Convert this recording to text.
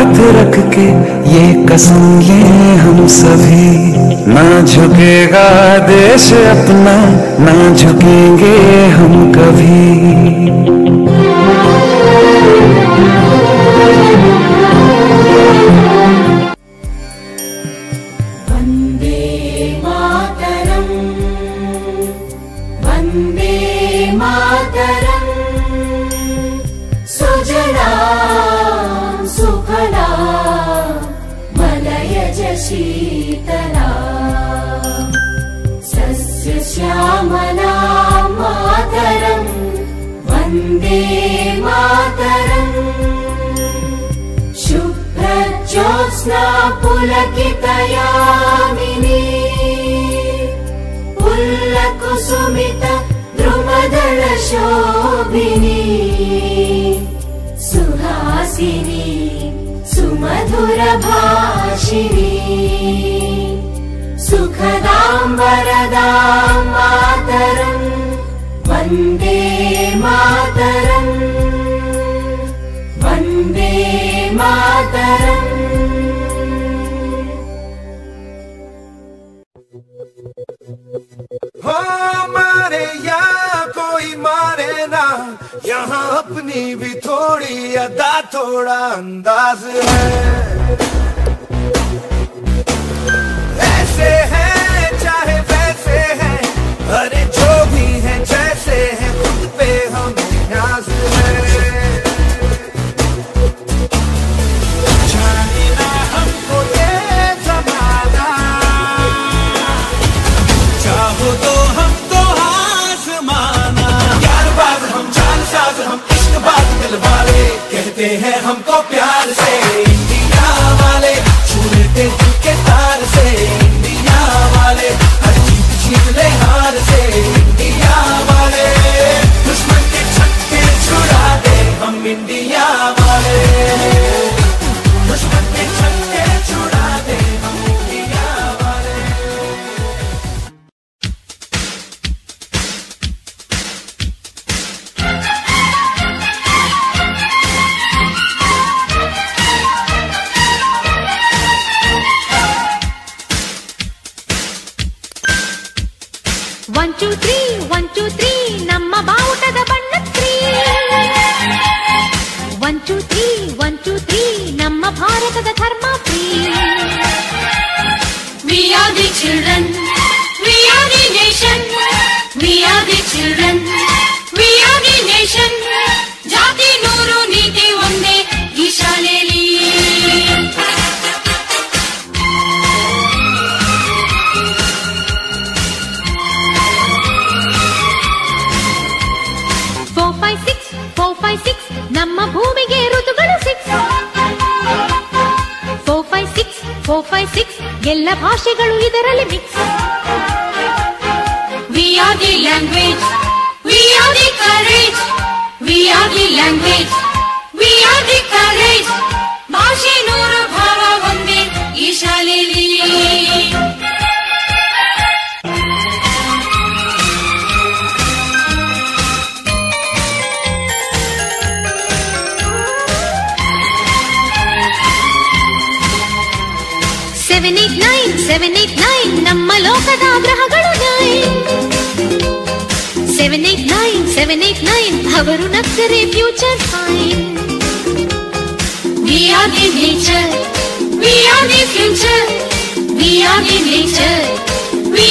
हाथ रख के ये कसम ले हम सभी, ना झुकेगा देश अपना, ना झुकेंगे हम कभी। वंदे मातरम, वंदे मातरम, सुजला सुफला मलयज शीतला, सस्य श्यामला मातरम, वंदे मातरम, शुभ्रज्योत्स्ना पुलकितयामिनी, पुल्लकुसुमित द्रुमदल शोभिनी, सुहासिनी सुमधुर भाषिणी, सुखदां वरदां मातरं, वन्दे मातरं, वन्दे मातरं। हो मारे या कोई मारे ना, यहाँ अपनी भी थोड़ी अदा थोड़ा अंदाज है। ऐसे हैं चाहे वैसे हैं, अरे जो भी हैं जैसे हैं, खुद पे हमें न्याज है। जाने ना हमको ये ज़माना, चाहो तो हमको आज़माना। यारबाज़ हम, जानसाज़ हम, इश्क़बाज़ दिल वाले, कहते हैं हमको प्यार से इंडिया वाले, छू लेते दिल के तार से इंडिया वाले, हर जीत जीत ले हार से इंडिया वाले, दुश्मन के छक्के छुड़ा दे हम इंडिया वाले, दुश्मन के छक्के छुड़ा दे हम इंडिया वाले। One two three, ನಮ್ಮ ಬಾವುಟದ ಬಣ್ಣ 3. 1 2 3, ನಮ್ಮ ಭಾರತದ ಧರ್ಮ free. We are the children, we are the nation, we are the children, we are the nation. ಜಾತಿ ನೂರು ನೀತಿ ಒಂದೇ ಈ ಶಾಲೆಯಲ್ಲಿ. ನಮ್ಮ ಭೂಮಿಗೆ ಋತುಗಳು 6. 4 5 6 ಎಲ್ಲ ಭಾಷೆಗಳು ಇದರಲ್ಲಿ mix. We are the language, we are the courage, we are the language, we are the courage. ಭಾಷೆ ನೂರು ಭಾವ ಒಂದೇ ಈ ಶಾಲೆಯಲ್ಲಿ. Seven eight nine, ನಮ್ಮ ಲೋಕದ ಗ್ರಹಗಳು 9. 7 8 9, ಅವರು ನಗ್ತರೆ future fine. We are the nature, we are the future, we are the nature, we